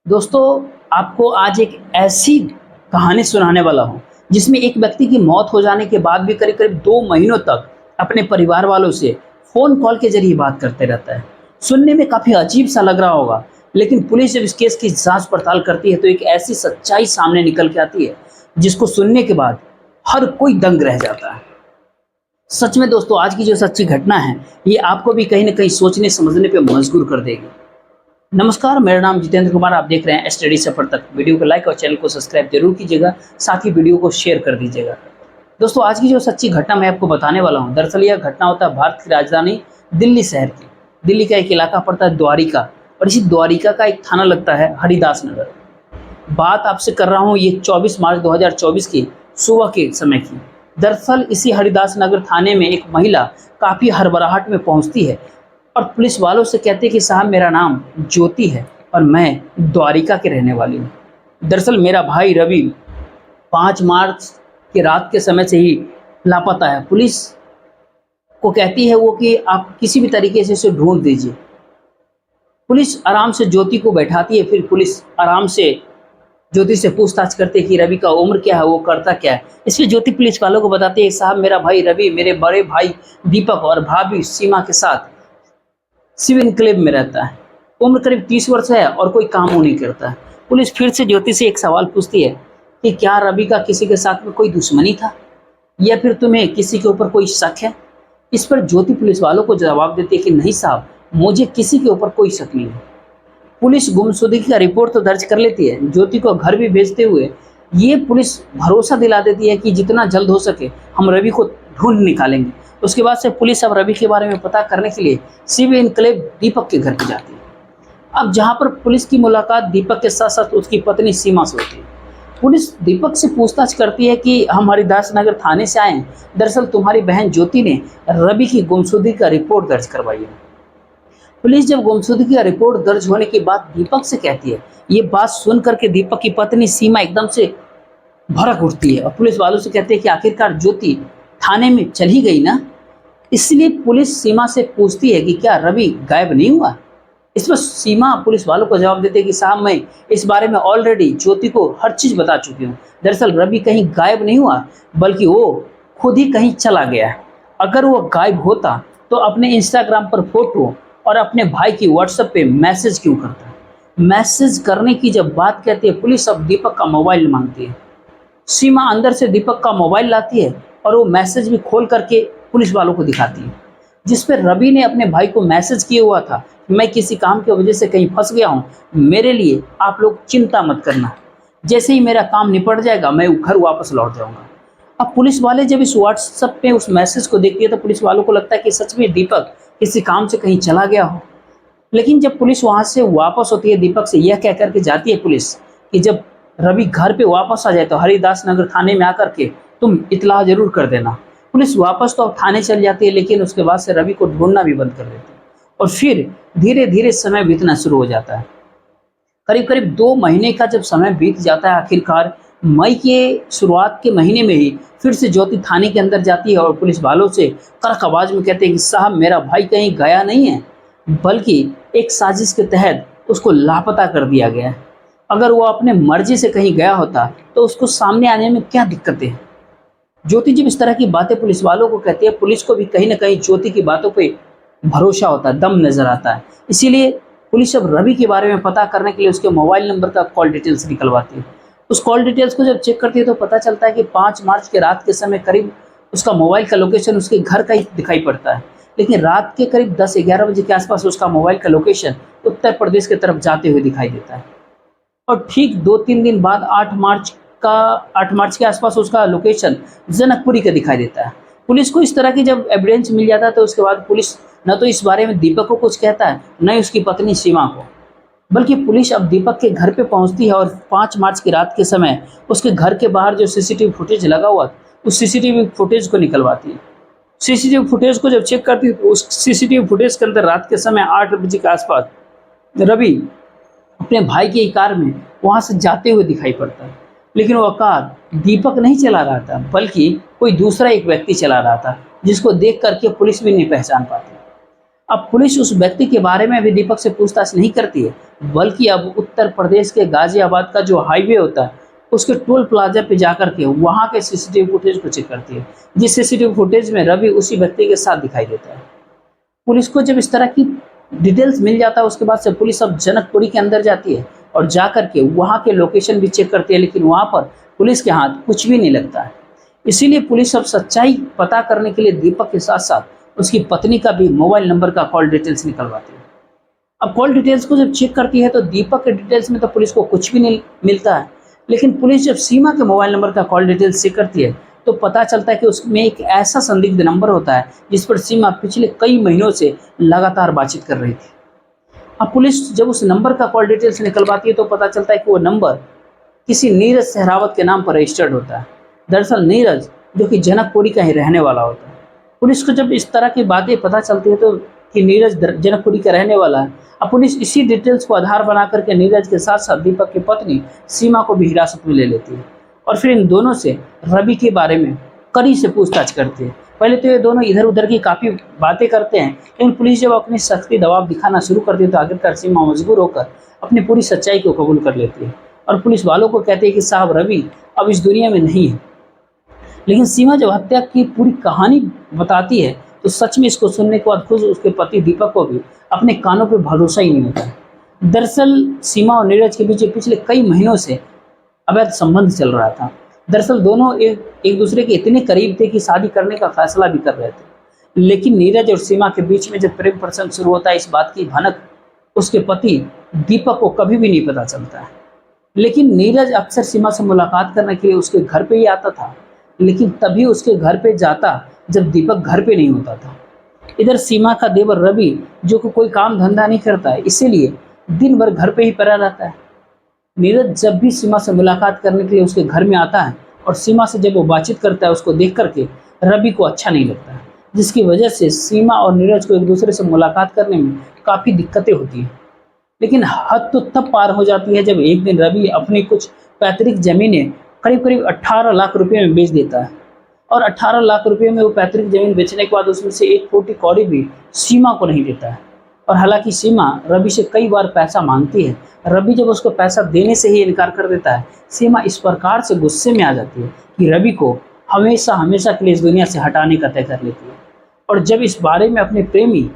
दोस्तों, आपको आज एक ऐसी कहानी सुनाने वाला हूँ, जिसमें एक व्यक्ति की मौत हो जाने के बाद भी करीब-करीब 2 महीनों तक अपने परिवार वालों से फ़ोन कॉल के ज़रिए बात करते रहता है। सुनने में काफ़ी अजीब-सा लग रहा होगा, लेकिन पुलिस जब इस केस की जाँच-पड़ताल करती है, तो एक ऐसी सच्चाई सामने निकल के आती है, जिसको सुनने के बाद हर कोई दंग रह जाता है। सच में दोस्तों, आज की जो सच्ची घटना है, ये आपको भी कहीं न कहीं सोचने-समझने पे मजबूर कर देगी। नमस्कार, मेरा नाम जितेंद्र कुमार। आप देख रहे हैं स्टडी सफर तक। वीडियो को लाइक और चैनल को सब्सक्राइब जरूर कीजिएगा, साथ ही वीडियो को शेयर कर दीजिएगा। दोस्तों, आज की जो सच्ची घटना मैं आपको बताने वाला हूँ, दरअसल यह घटना होता है भारत की राजधानी दिल्ली शहर की। दिल्ली का एक इलाका पड़ता है द्वारिका, और इसी द्वारिका का एक थाना लगता है हरिदास नगर। बात आपसे कर रहा हूँ ये 24 मार्च 2024 की सुबह के समय की। दरअसल इसी हरिदास नगर थाने में एक महिला काफ़ी हड़बड़ाहट में पहुँचती है और पुलिस वालों से कहती है कि साहब, मेरा नाम ज्योति है और मैं द्वारिका के रहने वाली हूँ। दरअसल मेरा भाई रवि 5 मार्च की रात के समय से ही लापता है। पुलिस को कहती है वो कि आप किसी भी तरीके से इसे ढूँढ दीजिए। पुलिस आराम से ज्योति को बैठाती है, फिर पुलिस आराम से ज्योति से पूछताछ करते हैं कि रवि का उम्र क्या है, वो करता क्या है। इसमें ज्योति पुलिस वालों को बताती है, साहब, मेरा भाई रवि मेरे बड़े भाई दीपक और भाभी सीमा के साथ शिव एन्क्लेव में रहता है। उम्र करीब 30 वर्ष है और कोई काम वो नहीं करता है। पुलिस फिर से ज्योति से एक सवाल पूछती है कि क्या रवि का किसी के साथ में कोई दुश्मनी था, या फिर तुम्हें किसी के ऊपर कोई शक है? इस पर ज्योति पुलिस वालों को जवाब देती है कि नहीं साहब, मुझे किसी के ऊपर कोई शक नहीं है। पुलिस गुमशुदगी का रिपोर्ट तो दर्ज कर लेती है, ज्योति को घर भी भेजते हुए ये पुलिस भरोसा दिला देती है कि जितना जल्द हो सके हम रवि को ढूंढ निकालेंगे। उसके बाद से पुलिस अब रवि के बारे में पता करने के लिए शिव एन्क्लेव दीपक के घर पे जाती है। अब जहाँ पर पुलिस की मुलाकात दीपक के साथ साथ उसकी पत्नी सीमा से होती है। पुलिस दीपक से पूछताछ करती है कि हम हरिदास नगर थाने से आए हैं, दरअसल तुम्हारी बहन ज्योति ने रवि की गुमशुदगी का रिपोर्ट दर्ज करवाई है। पुलिस जब गुमशुदगी का रिपोर्ट दर्ज होने के बाद दीपक से कहती है, ये बात सुन करके दीपक की पत्नी सीमा एकदम से भड़क उठती है और पुलिस वालों से कहते हैं कि आखिरकार ज्योति थाने में चल ही गई ना। इसलिए पुलिस सीमा से पूछती है कि क्या रवि गायब नहीं हुआ। इस पर सीमा पुलिस वालों को जवाब देते हैं कि साहब, मैं इस बारे में ऑलरेडी ज्योति को हर चीज़ बता चुकी हूँ। दरअसल रवि कहीं गायब नहीं हुआ, बल्कि वो खुद ही कहीं चला गया है। अगर वो गायब होता तो अपने इंस्टाग्राम पर फोटो और अपने भाई की व्हाट्सएप पे मैसेज क्यों करता है? मैसेज करने की जब बात कहती है पुलिस, अब दीपक का मोबाइल मांगती है। सीमा अंदर से दीपक का मोबाइल लाती है और वो मैसेज भी खोल करके पुलिस वालों को दिखाती है, जिस पर रवि ने अपने भाई को मैसेज किया हुआ था, मैं किसी काम की वजह से कहीं फंस गया हूँ, मेरे लिए आप लोग चिंता मत करना, जैसे ही मेरा काम निपट जाएगा मैं घर वापस लौट जाऊँगा। अब पुलिस वाले जब इस व्हाट्सएप पे उस मैसेज को देखती है तो पुलिस वालों को लगता है कि सच में दीपक किसी काम से कहीं चला गया हो। लेकिन जब पुलिस वहाँ से वापस होती है, दीपक से यह कह करके जाती है पुलिस कि जब रवि घर पे वापस आ जाए तो हरिदास नगर थाने में आकर के तुम इत्तला जरूर कर देना। पुलिस वापस तो थाने चल जाती है, लेकिन उसके बाद से रवि को ढूंढना भी बंद कर देती है और फिर धीरे धीरे समय बीतना शुरू हो जाता है। करीब करीब 2 महीने का जब समय बीत जाता है, आखिरकार मई के शुरुआत के महीने में ही फिर से ज्योति थाने के अंदर जाती है और पुलिस वालों से कड़क आवाज में कहते हैं कि साहब, मेरा भाई कहीं गया नहीं है, बल्कि एक साजिश के तहत उसको लापता कर दिया गया है। अगर वो अपने मर्जी से कहीं गया होता तो उसको सामने आने में क्या दिक्कतें हैं? ज्योति जब इस तरह की बातें पुलिस वालों को कहती है, पुलिस को भी कहीं ना कहीं ज्योति की बातों पे भरोसा होता है, दम नजर आता है। इसीलिए पुलिस अब रवि के बारे में पता करने के लिए उसके मोबाइल नंबर का कॉल डिटेल्स निकलवाती है। उस कॉल डिटेल्स को जब चेक करती है तो पता चलता है कि 5 मार्च के रात के समय करीब उसका मोबाइल का लोकेशन उसके घर का ही दिखाई पड़ता है, लेकिन रात के करीब 10-11 बजे के आसपास उसका मोबाइल का लोकेशन उत्तर प्रदेश की तरफ जाते हुए दिखाई देता है। और ठीक 2-3 दिन बाद 8 मार्च के आसपास उसका लोकेशन जनकपुरी का दिखाई देता है। पुलिस को इस तरह की जब एविडेंस मिल जाता है तो उसके बाद पुलिस न तो इस बारे में दीपक को कुछ कहता है, न ही उसकी पत्नी सीमा को, बल्कि पुलिस अब दीपक के घर पे पहुंचती है और 5 मार्च की रात के समय उसके घर के बाहर जो सीसीटीवी फुटेज लगा हुआ उस सीसीटीवी फुटेज को निकलवाती है। सीसीटीवी फुटेज को जब चेक करती है तो उस सीसीटीवी फुटेज के अंदर रात के समय 8 बजे के आसपास रवि अपने भाई की कार में वहां से जाते हुए दिखाई पड़ता है, लेकिन वो कार दीपक नहीं चला रहा था, बल्कि कोई दूसरा एक व्यक्ति चला रहा था, जिसको देख करके पुलिस भी नहीं पहचान पाती। अब पुलिस उस व्यक्ति के बारे में अभी दीपक से पूछताछ नहीं करती है, बल्कि अब उत्तर प्रदेश के गाजियाबाद का जो हाईवे होता है, उसके टोल प्लाजा पे जाकर के वहाँ के सीसीटीवी फुटेज को चेक करती है, जिस सीसीटीवी फुटेज में रवि उसी व्यक्ति के साथ दिखाई देता है। पुलिस को जब इस तरह की डिटेल्स मिल जाता है, उसके बाद से पुलिस अब जनकपुरी के अंदर जाती है और जाकर के वहाँ के लोकेशन भी चेक करती है, लेकिन वहाँ पर पुलिस के हाथ कुछ भी नहीं लगता है। इसीलिए पुलिस अब सच्चाई पता करने के लिए दीपक के साथ साथ उसकी पत्नी का भी मोबाइल नंबर का कॉल डिटेल्स निकलवाती है। अब कॉल डिटेल्स को जब चेक करती है तो दीपक के डिटेल्स में तो पुलिस को कुछ भी नहीं मिलता है, लेकिन पुलिस जब सीमा के मोबाइल नंबर का कॉल डिटेल्स चेक करती है तो पता चलता है कि उसमें एक ऐसा संदिग्ध नंबर होता है जिस पर सीमा पिछले कई महीनों से लगातार बातचीत कर रही थी। अब पुलिस जब उस नंबर का कॉल डिटेल्स निकलवाती है तो पता चलता है कि वो नंबर किसी नीरज सहरावत के नाम पर रजिस्टर्ड होता है। दरअसल नीरज जो कि जनकपुरी का ही रहने वाला होता है। पुलिस को जब इस तरह की बातें पता चलती है तो कि नीरज जनकपुरी का रहने वाला है, अब पुलिस इसी डिटेल्स को आधार बना करके नीरज के साथ साथ दीपक की पत्नी सीमा को भी हिरासत में ले लेती है और फिर इन दोनों से रवि के बारे में कड़ी से पूछताछ करती है। पहले तो ये दोनों इधर उधर की काफ़ी बातें करते हैं, लेकिन पुलिस जब अपनी सख्ती दबाव दिखाना शुरू करती है तो आखिरकार सीमा मजबूर होकर अपनी पूरी सच्चाई को कबूल कर लेती है और पुलिस वालों को कहती है कि साहब रवि अब इस दुनिया में नहीं है। लेकिन सीमा जब हत्या की पूरी कहानी बताती है तो सच में इसको सुनने के बाद खुद उसके पति दीपक को भी अपने कानों पर भरोसा ही नहीं होता है। दरअसल सीमा और नीरज के बीच पिछले कई महीनों से अवैध संबंध चल रहा था। दरअसल दोनों एक दूसरे के इतने करीब थे कि शादी करने का फैसला भी कर रहे थे, लेकिन नीरज और सीमा के बीच में जब प्रेम प्रसंग शुरू होता है, इस बात की भनक उसके पति दीपक को कभी भी नहीं पता चलता है। लेकिन नीरज अक्सर सीमा से मुलाकात करने के लिए उसके घर पे ही आता था, लेकिन तभी उसके घर पे जाता जब दीपक घर पे नहीं होता था। इधर सीमा का देवर रवि जो कि कोई काम धंधा नहीं करता है, इसीलिए दिन भर घर पे ही पड़ा रहता है। नीरज जब भी सीमा से मुलाकात करने के लिए उसके घर में आता है और सीमा से जब वो बातचीत करता है, उसको देख करके रवि को अच्छा नहीं लगता है, जिसकी वजह से सीमा और नीरज को एक दूसरे से मुलाकात करने में काफ़ी दिक्कतें होती हैं। लेकिन हद तो तब पार हो जाती है जब एक दिन रवि अपनी कुछ पैतृक जमीनें करीब करीब 18 लाख रुपए में बेच देता है और 18 लाख रुपए में वो पैतृक जमीन बेचने के बाद उसमें से एक फूटी कौड़ी भी सीमा को नहीं देता है। और हालांकि सीमा रवि से कई बार पैसा मांगती है, रवि जब उसको पैसा देने से ही इनकार कर देता है, सीमा इस प्रकार से गुस्से में आ जाती है कि रवि को हमेशा हमेशा के लिए इस दुनिया से हटाने का तय कर लेती है। और जब इस बारे में अपने प्रेमी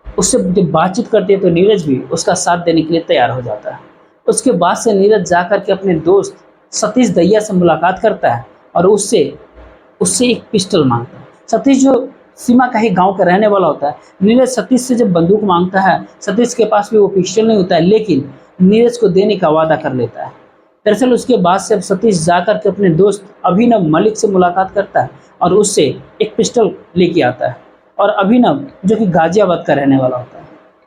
उससे जब बातचीत करती है तो नीरज भी उसका साथ देने के लिए तैयार हो जाता है। उसके बाद से नीरज जाकर के अपने दोस्त सतीश दहिया से मुलाकात करता है और उससे उससे एक पिस्टल मांगता है। सतीश जो सीमा का ही गांव का रहने वाला होता है, नीरज सतीश से जब बंदूक मांगता है, सतीश के पास भी वो पिस्टल नहीं होता है, लेकिन नीरज को देने का वादा कर लेता है। दरअसल उसके बाद से अब सतीश जाकर के अपने दोस्त अभिनव मलिक से मुलाकात करता है और उससे एक पिस्टल लेके आता है और अभिनव जो कि गाजियाबाद का रहने वाला होता है।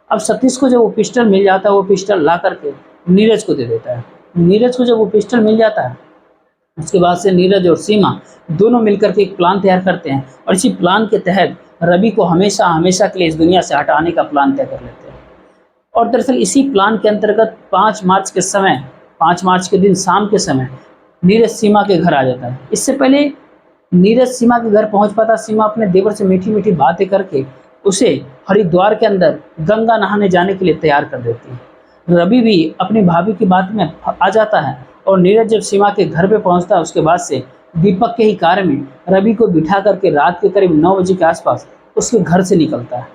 अब सतीश को जब वो पिस्टल मिल जाता है, वो पिस्टल ला करके नीरज को दे देता है। नीरज को जब वो पिस्टल मिल जाता है, उसके बाद से नीरज और सीमा दोनों मिलकर के एक प्लान तैयार करते हैं और इसी प्लान के तहत रवि को हमेशा हमेशा के लिए इस दुनिया से हटाने का प्लान तय कर लेते हैं। और दरअसल इसी प्लान के अंतर्गत 5 मार्च के दिन शाम के समय नीरज सीमा के घर आ जाता है। इससे पहले नीरज सीमा के घर पहुंच पाता, सीमा अपने देवर से मीठी मीठी बातें करके उसे हरिद्वार के अंदर गंगा नहाने जाने के लिए तैयार कर देती है। रवि भी अपनी भाभी की बात में आ जाता है और नीरज जब सीमा के घर पे पहुंचता है, उसके बाद से दीपक के ही कार में रवि को बिठा करके रात के करीब 9 बजे के आसपास उसके घर से निकलता है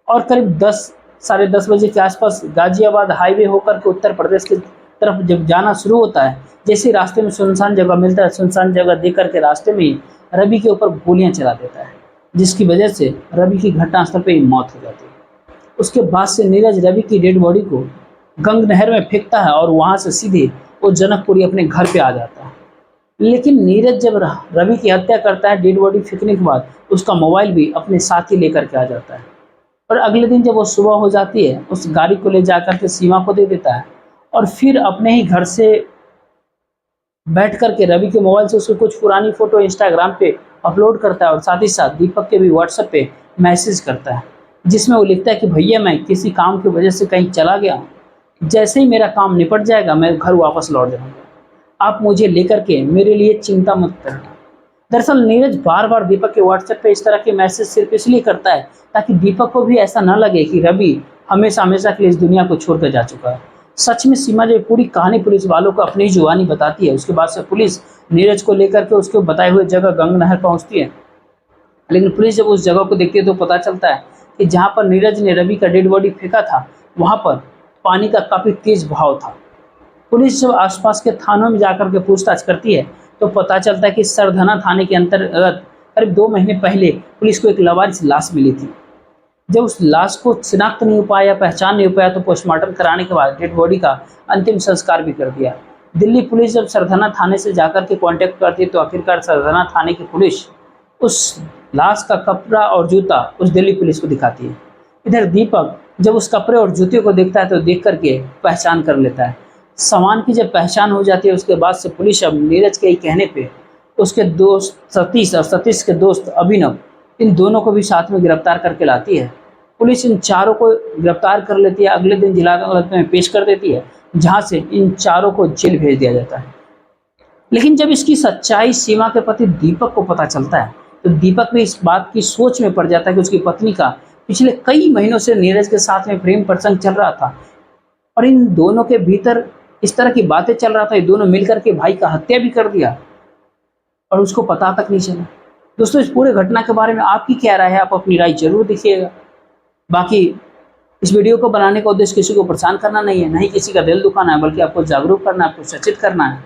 और करीब 10 साढ़े 10 बजे के आसपास गाजियाबाद हाईवे होकर के उत्तर प्रदेश की तरफ जब जाना शुरू होता है, जैसे ही रास्ते में सुनसान जगह मिलता है, सुनसान जगह देख करके रास्ते में ही रवि के ऊपर गोलियां चला देता है, जिसकी वजह से रवि की घटनास्थल पर ही मौत हो जाती है। उसके बाद से नीरज रवि की डेड बॉडी को गंग नहर में फेंकता है और वहाँ से सीधे वो जनकपुरी अपने घर पे आ जाता है। लेकिन नीरज जब रवि की हत्या करता है, डेड बॉडी फेंकने के बाद उसका मोबाइल भी अपने साथ ही लेकर के आ जाता है और अगले दिन जब वो सुबह हो जाती है, उस गाड़ी को ले जाकर के सीमा को दे देता है और फिर अपने ही घर से बैठ करके रवि के मोबाइल से उसकी कुछ पुरानी फ़ोटो इंस्टाग्राम पे अपलोड करता है और साथ ही साथ दीपक के भी व्हाट्सएप पे मैसेज करता है, जिसमें वो लिखता है कि भैया मैं किसी काम की वजह से कहीं चला गया हूँ, जैसे ही मेरा काम निपट जाएगा मैं घर वापस लौट जाऊँगा, आप मुझे लेकर के मेरे लिए चिंता मत करना। दरअसल नीरज बार बार दीपक के व्हाट्सएप पे इस तरह के मैसेज सिर्फ इसलिए करता है ताकि दीपक को भी ऐसा न लगे कि रवि हमेशा हमेशा के लिए इस दुनिया को छोड़कर जा चुका है। सच में सीमा जब पूरी कहानी पुलिस वालों को अपनी जुबानी बताती है, उसके बाद से पुलिस नीरज को लेकर के उसके बताए हुए जगह गंगा नहर पहुंचती है। लेकिन पुलिस जब उस जगह को देखती है तो पता चलता है कि जहाँ पर नीरज ने रवि का डेड बॉडी फेंका था वहाँ पर पानी का काफ़ी तेज बहाव था। पुलिस जब आसपास के थानों में जाकर के पूछताछ करती है तो पता चलता है कि सरधना थाने के अंतर्गत करीब 2 महीने पहले पुलिस को एक लावारिस लाश मिली थी। जब उस लाश को शिनाख्त नहीं हो पाया, पहचान नहीं हो पाया, तो पोस्टमार्टम कराने के बाद डेड बॉडी का अंतिम संस्कार भी कर दिया। दिल्ली पुलिस जब सरधना थाने से जाकर के कांटेक्ट करती है तो आखिरकार सरधना थाने की पुलिस उस लाश का कपड़ा और जूता उस दिल्ली पुलिस को दिखाती है। इधर दीपक जब उस कपड़े और जूते को देखता है तो देख करके पहचान कर लेता है। सामान की जब पहचान हो जाती है उसके बाद से पुलिस अब नीरज के ही कहने पे उसके दोस्त सतीश और सतीश के दोस्त अभिनव, इन दोनों को भी साथ में गिरफ्तार करके लाती है। पुलिस इन चारों को गिरफ्तार कर लेती है, अगले दिन जिला अदालत में पेश कर देती है, जहां से इन चारों को जेल भेज दिया जाता है। लेकिन जब इसकी सच्चाई सीमा के पति दीपक को पता चलता है तो दीपक भी इस बात की सोच में पड़ जाता है कि उसकी पत्नी का पिछले कई महीनों से नीरज के साथ में प्रेम प्रसंग चल रहा था और इन दोनों के भीतर इस तरह की बातें चल रहा था। ये दोनों मिलकर के भाई का हत्या भी कर दिया और उसको पता तक नहीं चला। दोस्तों, इस पूरे घटना के बारे में आपकी क्या राय है? आप अपनी राय जरूर दीजिएगा। बाकी इस वीडियो को बनाने का उद्देश्य किसी को परेशान करना नहीं है, नहीं किसी का दिल दुखाना है, बल्कि आपको जागरूक करना है, आपको सचेत करना है।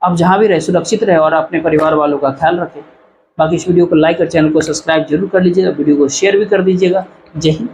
आप जहाँ भी रहे सुरक्षित रहे और अपने परिवार वालों का ख्याल रखें। बाकी इस वीडियो को लाइक और चैनल को सब्सक्राइब जरूर कर लीजिएगा, वीडियो को शेयर भी कर दीजिएगा। जय हिंद।